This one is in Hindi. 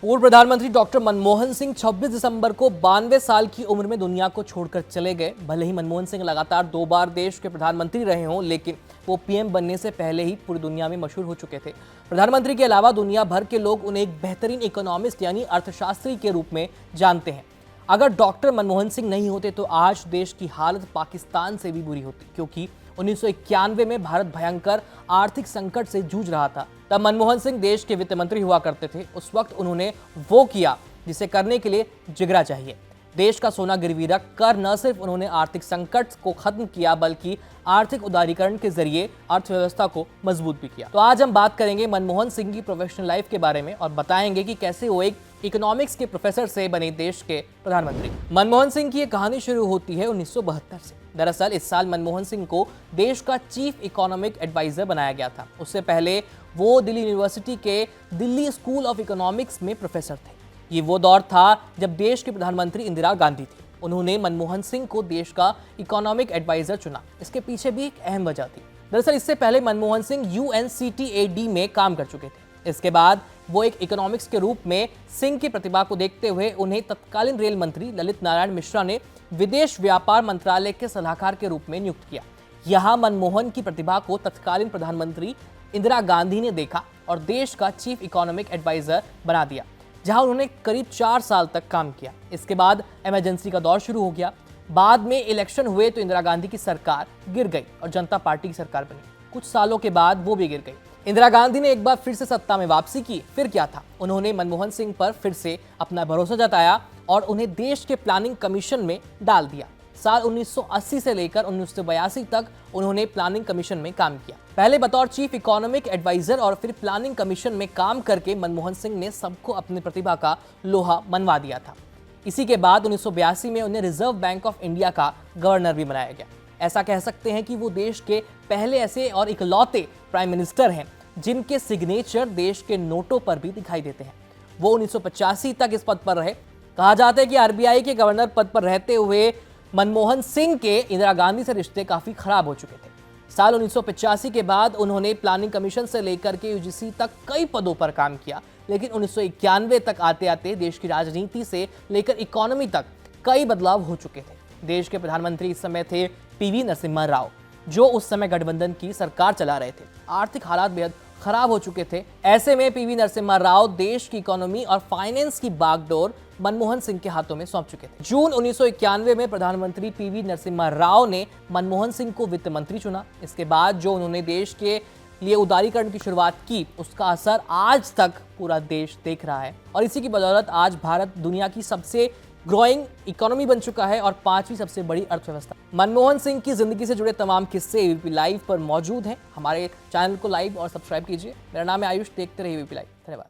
पूर्व प्रधानमंत्री डॉक्टर मनमोहन सिंह 26 दिसंबर को 92 साल की उम्र में दुनिया को छोड़कर चले गए। भले ही मनमोहन सिंह लगातार 2 बार देश के प्रधानमंत्री रहे हों, लेकिन वो पीएम बनने से पहले ही पूरी दुनिया में मशहूर हो चुके थे। प्रधानमंत्री के अलावा दुनिया भर के लोग उन्हें एक बेहतरीन इकोनॉमिस्ट यानी अर्थशास्त्री के रूप में जानते हैं। अगर डॉक्टर मनमोहन सिंह नहीं होते तो आज देश की हालत पाकिस्तान से भी बुरी होती, क्योंकि 1991 में भारत भयंकर आर्थिक संकट से जूझ रहा था। तब मनमोहन सिंह देश के वित्त मंत्री हुआ करते थे। उस वक्त उन्होंने वो किया जिसे करने के लिए जिगरा चाहिए। देश का सोना गिरवी रख कर न सिर्फ उन्होंने आर्थिक संकट को खत्म किया, बल्कि आर्थिक उदारीकरण के जरिए अर्थव्यवस्था को मजबूत भी किया। तो आज हम बात करेंगे मनमोहन सिंह की प्रोफेशनल लाइफ के बारे में और बताएंगे कि कैसे वो एक इकोनॉमिक्स के प्रोफेसर से बने देश के प्रधानमंत्री। मनमोहन सिंह की ये कहानी शुरू होती है 1972 से। दरअसल इस साल मनमोहन सिंह को देश का चीफ इकोनॉमिक एडवाइजर बनाया गया था। उससे पहले वो दिल्ली यूनिवर्सिटी के दिल्ली स्कूल ऑफ इकोनॉमिक्स में प्रोफेसर थे। ये वो दौर था जब देश के प्रधानमंत्री इंदिरा गांधी थी। उन्होंने मनमोहन सिंह को देश का इकोनॉमिक एडवाइजर चुना। इसके पीछे भी एक अहम वजह थी। दरअसल इससे पहले मनमोहन सिंह UNCTAD में काम कर चुके थे। इसके बाद वो एक इकोनॉमिक्स के रूप में सिंह की प्रतिभा को देखते हुए उन्हें तत्कालीन रेल मंत्री ललित नारायण मिश्रा ने विदेश व्यापार मंत्रालय के सलाहकार के रूप में नियुक्त किया। यहाँ मनमोहन की प्रतिभा को तत्कालीन प्रधानमंत्री इंदिरा गांधी ने देखा और देश का चीफ इकोनॉमिक एडवाइजर बना दिया, जहां उन्होंने करीब 4 साल तक काम किया। इसके बाद इमरजेंसी का दौर शुरू हो गया। बाद में इलेक्शन हुए तो इंदिरा गांधी की सरकार गिर गई और जनता पार्टी की सरकार बनी। कुछ सालों के बाद वो भी गिर गई। इंदिरा गांधी ने एक बार फिर से सत्ता में वापसी की। फिर क्या था, उन्होंने मनमोहन सिंह पर फिर से अपना भरोसा जताया और उन्हें देश के प्लानिंग कमीशन में डाल दिया। साल 1980 से लेकर 1982 तक उन्होंने प्लानिंग कमीशन में काम किया। पहले बतौर चीफ इकोनॉमिक एडवाइजर और फिर प्लानिंग कमीशन में काम करके मनमोहन सिंह ने सबको अपनी प्रतिभा का लोहा मनवा दिया था। इसी के बाद 1982 में उन्हें रिजर्व बैंक ऑफ इंडिया का गवर्नर भी बनाया गया। ऐसा कह सकते हैं कि वो देश के पहले ऐसे और इकलौते प्राइम मिनिस्टर हैं जिनके सिग्नेचर देश के नोटों पर भी दिखाई देते हैं। वो 1985 तक इस पद पर रहे। कहा जाता है कि RBI के गवर्नर पद पर रहते हुए मनमोहन सिंह के इंदिरा गांधी से रिश्ते काफी खराब हो चुके थे। साल 1985 के बाद उन्होंने प्लानिंग कमीशन से लेकर के UGC तक कई पदों पर काम किया, लेकिन 1991 तक आते आते देश की राजनीति से लेकर इकोनॉमी तक कई बदलाव हो चुके थे। देश के प्रधानमंत्री इस समय थे PV नरसिम्हा राव, जो उस समय गठबंधन की सरकार चला रहे थे। आर्थिक हालात बेहद खराब हो चुके थे। ऐसे में PV नरसिम्हा राव देश की इकोनॉमी और फाइनेंस की बागडोर मनमोहन सिंह के हाथों में सौंप चुके थे। जून 1991 में प्रधानमंत्री PV नरसिम्हा राव ने मनमोहन सिंह को वित्त मंत्री चुना। इसके बाद जो उन्होंने देश के लिए उदारीकरण की शुरुआत की, उसका असर आज तक पूरा देश देख रहा है और इसी की बदौलत आज भारत दुनिया की सबसे ग्रोइंग इकोनॉमी बन चुका है और 5वीं सबसे बड़ी अर्थव्यवस्था। मनमोहन सिंह की जिंदगी से जुड़े तमाम किस्से ABP लाइव पर मौजूद हैं। हमारे चैनल को लाइक और सब्सक्राइब कीजिए। मेरा नाम है आयुष, देखते रहिए ABP लाइव। धन्यवाद।